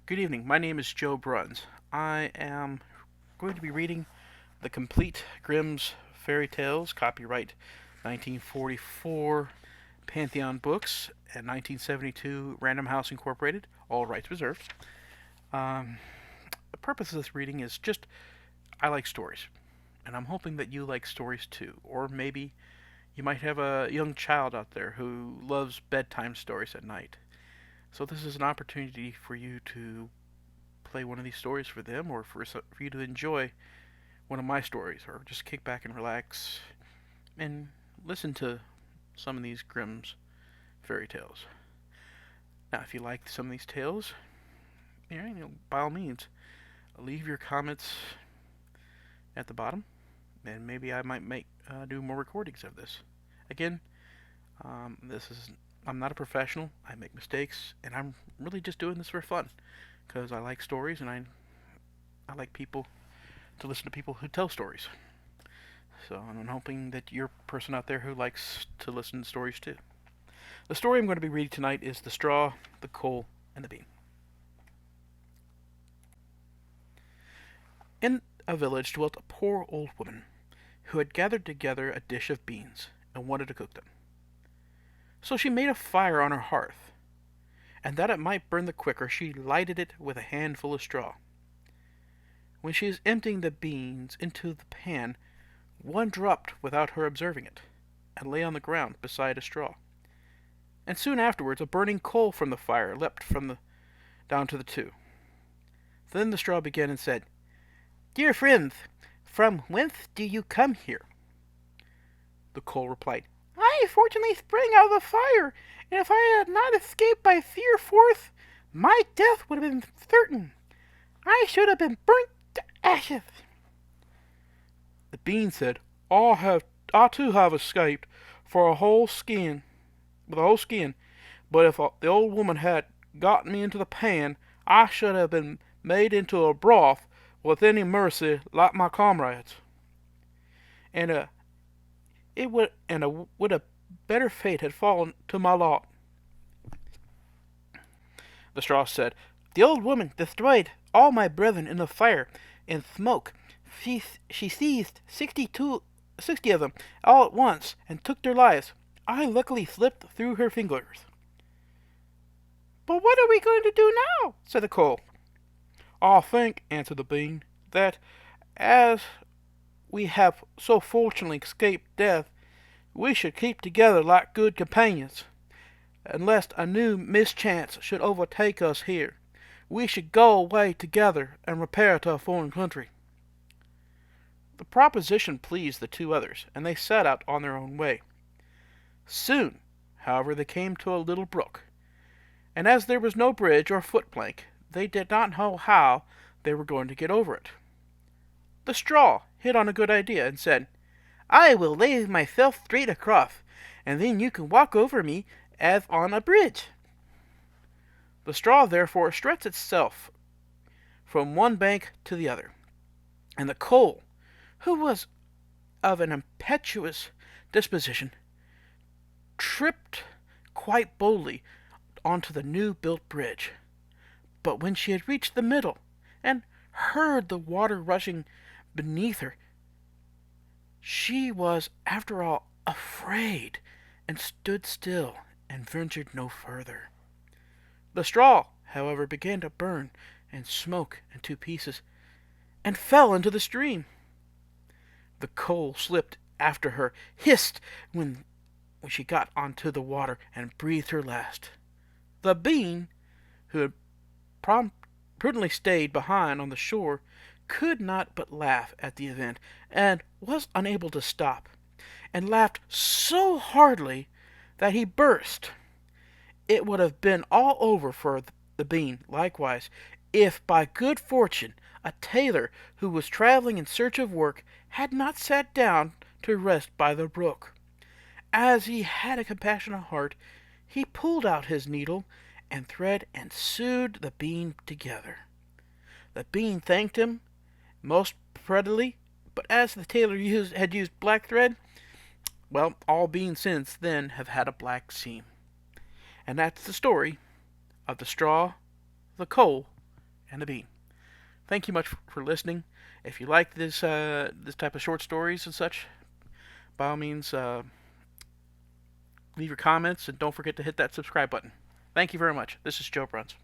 Good evening. My name is Joe Bruns. I am going to be reading the complete Grimm's Fairy Tales, copyright 1944 Pantheon Books and 1972 Random House Incorporated, all rights reserved. Um, the purpose of this reading is just I like stories, and I'm hoping that you like stories too. Or maybe you might have a young child out there who loves bedtime stories at night. So this is an opportunity for you to play one of these stories for them, or for you to enjoy one of my stories, or just kick back and relax and listen to some of these Grimm's fairy tales. Now, if you like some of these tales, by all means, leave your comments at the bottom, and maybe I might make do more recordings of this. Again, this is I'm not a professional. I make mistakes, and I'm really just doing this for fun because I like stories, and I like people to listen to people who tell stories. So I'm hoping that you're a person out there who likes to listen to stories too. The story I'm going to be reading tonight is The Straw, the Coal, and the Bean. In a village dwelt a poor old woman who had gathered together a dish of beans and wanted to cook them. So she made a fire on her hearth, and that it might burn the quicker, she lighted it with a handful of straw. When she was emptying the beans into the pan, one dropped without her observing it, and lay on the ground beside a straw. And soon afterwards a burning coal from the fire leapt down to the two. Then the straw began and said, "Dear friends, from whence do you come here?" The coal replied, "I fortunately sprang out of the fire, and if I had not escaped by sheer force, my death would have been certain. I should have been burnt to ashes." The bean said, I too have escaped for a whole skin, with a whole skin, but if the old woman had gotten me into the pan, I should have been made into a broth with any mercy like my comrades. And would a better fate have fallen to my lot. The straw said, "The old woman destroyed all my brethren in the fire and smoke. She seized 60 of them all at once and took their lives. I luckily slipped through her fingers." "But what are we going to do now?" said the coal. "I think," answered the bean, "that as we have so fortunately escaped death, we should keep together like good companions. And lest a new mischance should overtake us here, we should go away together and repair to a foreign country." The proposition pleased the two others, and they set out on their own way. Soon, however, they came to a little brook, and as there was no bridge or footplank, they did not know how they were going to get over it. The straw hit on a good idea and said, "I will lay myself straight across, and then you can walk over me as on a bridge." The straw therefore stretched itself from one bank to the other, and the coal, who was of an impetuous disposition, tripped quite boldly onto the new-built bridge. But when she had reached the middle, and heard the water rushing beneath her, she was, after all, afraid, and stood still, and ventured no further. The straw, however, began to burn and smoke in two pieces, and fell into the stream. The coal slipped after her, hissed when she got onto the water, and breathed her last. The bean, who had prudently stayed behind on the shore, could not but laugh at the event, and was unable to stop, and laughed so heartily that he burst. It would have been all over for the bean, likewise, if by good fortune a tailor who was travelling in search of work had not sat down to rest by the brook. As he had a compassionate heart, he pulled out his needle and thread and sewed the bean together. The bean thanked him most prettily, but as the tailor had used black thread, well, all beans since then have had a black seam. And that's the story of the straw, the coal, and a bean. Thank you much for listening. If you like this type of short stories and such, by all means, leave your comments and don't forget to hit that subscribe button. Thank you very much. This is Joe Bruns.